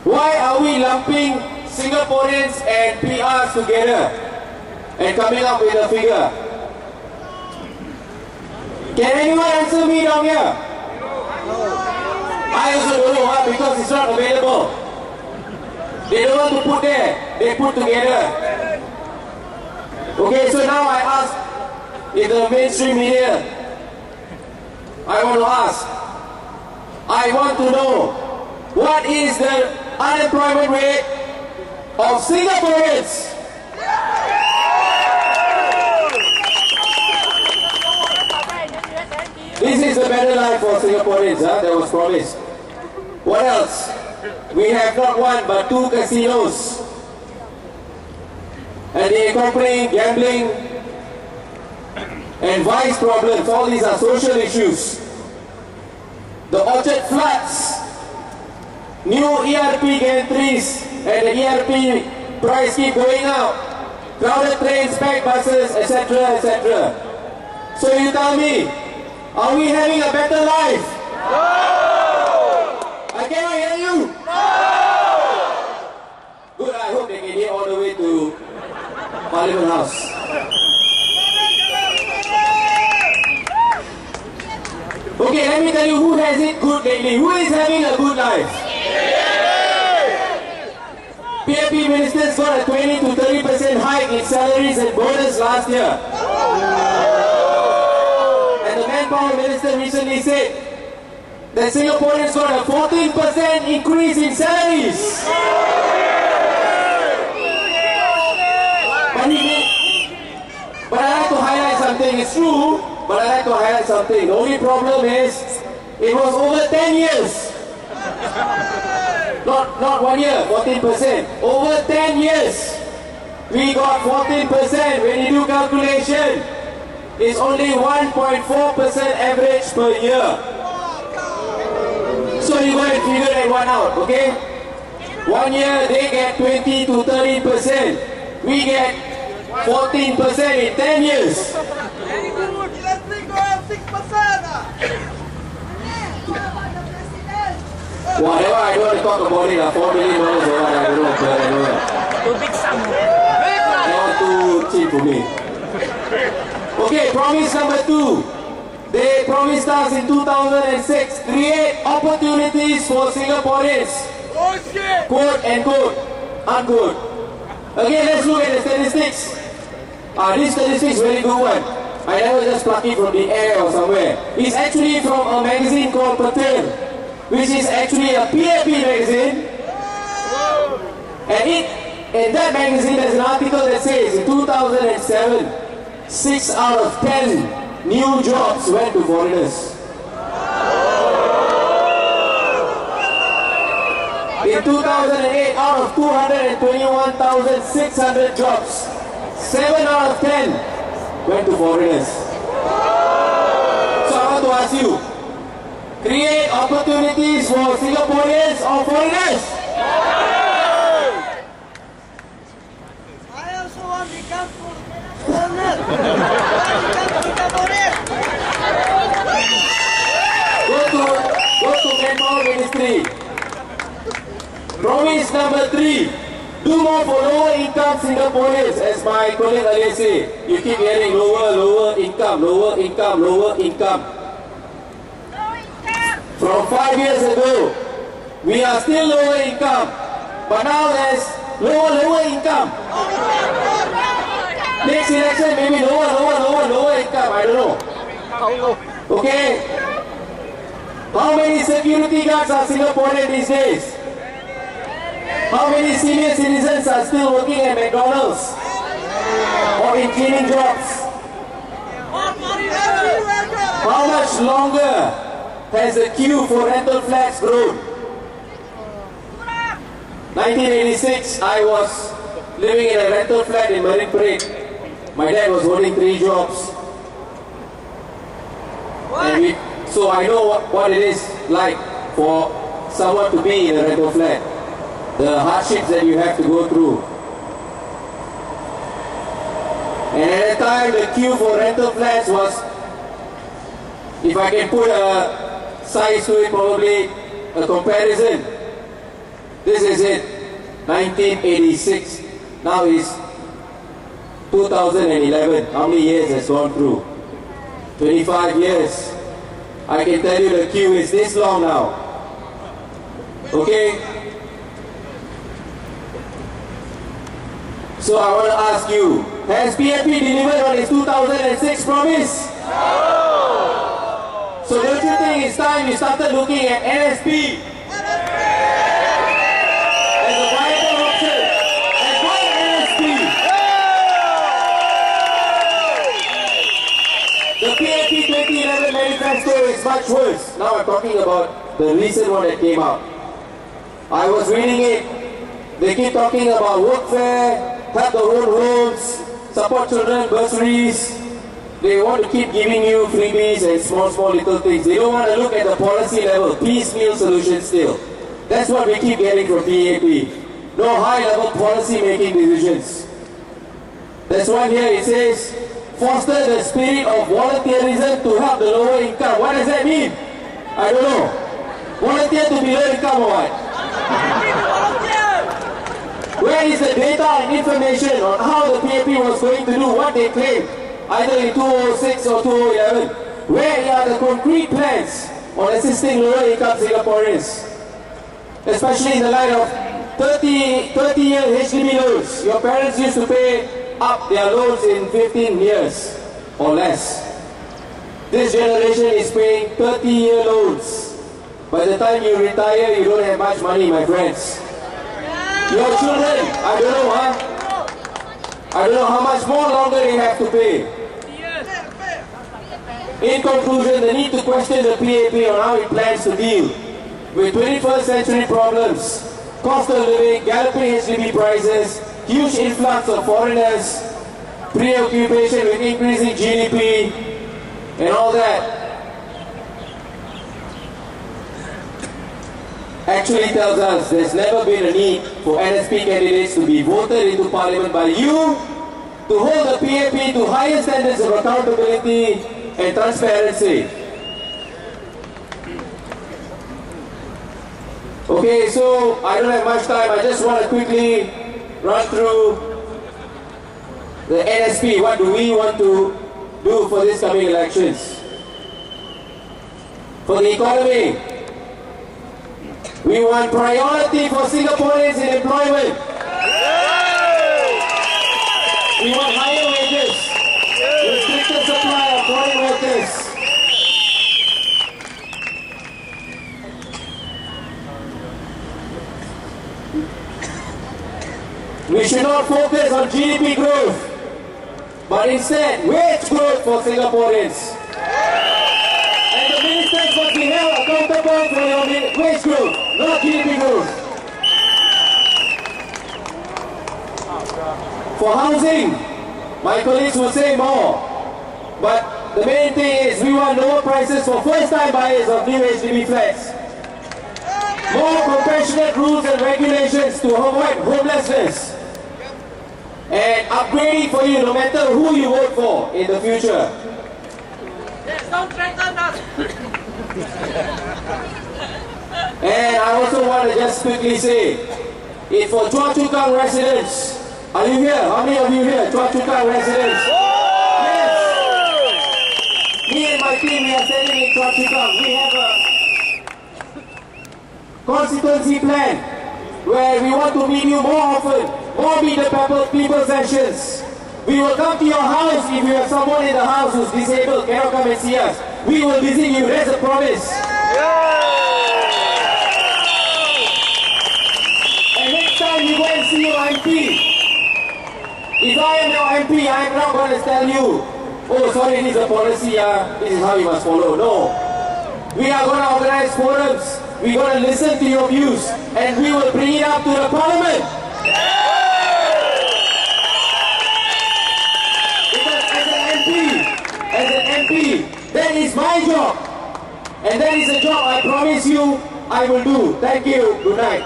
Why are we lumping Singaporeans and PRs together and coming up with a figure? Can anyone answer me down here? I also don't know because it's not available. They don't want to put there, they put together. Okay, so now I ask in the mainstream media, I want to ask, I want to know, what is the unemployment rate of Singaporeans? This is the better life for Singaporeans, that was promised. What else? We have not one but 2 casinos. And the accompanying gambling and vice problems, all these are social issues. The Orchard floods, new ERP gantries, and the ERP price keep going up. Crowded trains, packed buses, etc., etc. So you tell me, are we having a better life? No! I cannot hear you. No! Good, I hope they can hear all the way to Parliament House. Okay, let me tell you who has it good lately. Who is having a good life? PAP ministers got a 20 to 30% hike in salaries and bonus last year. And the manpower minister recently said that Singaporeans got a 14% increase in salaries. But I like to highlight something. It's true, but I like to highlight something. The only problem is it was over 10 years. Not 1 year, 14%. Over 10 years, we got 14%. When you do calculation, it's only 1.4% average per year. So you go and figure that one out, okay? 1 year, they get 20 to 30%. We get 14% in 10 years. Whatever, I don't want to talk about it, $4 million or what, I don't know. Too big sum. That was too cheap for me. Okay, promise number 2. They promised us in 2006, create opportunities for Singaporeans. Quote and quote, unquote. Okay, let's look at the statistics. This statistics is a very good one. I never just pluck it from the air or somewhere. It's actually from a magazine called Patel, which is actually a PAP magazine. And in that magazine there's an article that says in 2007, 6 out of 10 new jobs went to foreigners. In 2008, out of 221,600 jobs, 7 out of 10 went to foreigners. So I want to ask you, create opportunities for Singaporeans or foreigners? I also want to become foreigner. Go to Manpower Ministry. Promise number 3. Do more for lower income Singaporeans. As my colleague earlier said, you keep hearing lower income, lower income, lower income. From 5 years ago, we are still lower income, but now there's lower income. Next election, maybe lower income, I don't know. Okay? How many security guards are Singaporean these days? How many senior citizens are still working at McDonald's or in cleaning jobs? How much longer has the queue for rental flats grown? 1986, I was living in a rental flat in Marine Parade. My dad was holding 3 jobs. And so I know what it is like for someone to be in a rental flat. The hardships that you have to go through. And at the time, the queue for rental flats was, if I can put a size to it, probably a comparison. This is it. 1986. Now is 2011. How many years has gone through? 25 years. I can tell you the queue is this long now. Okay? So I want to ask you, has PAP delivered on its 2006 promise? No! So don't you think it's time you started looking at NSP as a viable option? And why NSP? The PAP 2011 manifesto is much worse. Now I'm talking about the recent one that came out. I was reading it. They keep talking about workfare, help the own homes, support children, bursaries. They want to keep giving you freebies and small little things. They don't want to look at the policy level, piecemeal solutions still. That's what we keep getting from PAP. No high-level policy-making decisions. That's why here it says, foster the spirit of volunteerism to help the lower income. What does that mean? I don't know. Volunteer to be low income or what? Where is the data and information on how the PAP was going to do what they claimed, either in 2006 or 2011? Where are the concrete plans on assisting lower income Singaporeans? Especially in the light of 30-year HDB loans. Your parents used to pay up their loans in 15 years or less. This generation is paying 30-year loans. By the time you retire, you don't have much money, my friends. Your children, I don't know, I don't know how much more longer they have to pay. In conclusion, the need to question the PAP on how it plans to deal with 21st century problems, cost of living, galloping HDB prices, huge influx of foreigners, preoccupation with increasing GDP, and all that, actually tells us there's never been a need for NSP candidates to be voted into parliament by you to hold the PAP to higher standards of accountability and transparency. Okay, so I don't have much time. I just want to quickly run through the NSP. What do we want to do for these coming elections? For the economy, we want priority for Singaporeans in employment. We want higher wages, restricted supply of foreign workers. We should not focus on GDP growth, but instead wage growth for Singaporeans. And the ministers must be held accountable for your wage growth, not GDP growth. For housing, my colleagues will say more, but the main thing is we want lower prices for first-time buyers of new HDB flats. More compassionate rules and regulations to avoid homelessness. And upgrading for you no matter who you vote for in the future. Yes, don't threaten us. And I also want to just quickly say, if for Chua Chu Kang residents, are you here? How many of you here? Chua Chu Kang residents? Yes. Me and my team, we are standing in Chua Chu Kang. We have a constituency plan where we want to meet you more often, more meet the people sessions. We will come to your house if you have someone in the house who's disabled, cannot come and see us. We will visit you, that's a promise. And next time you go and see your MP, if I am your MP, I am not going to tell you, oh sorry, this is a policy, this is how you must follow. No. We are going to organize forums, we are going to listen to your views, and we will bring it up to the parliament. As an MP, that is my job. And that is a job I promise you I will do. Thank you. Good night.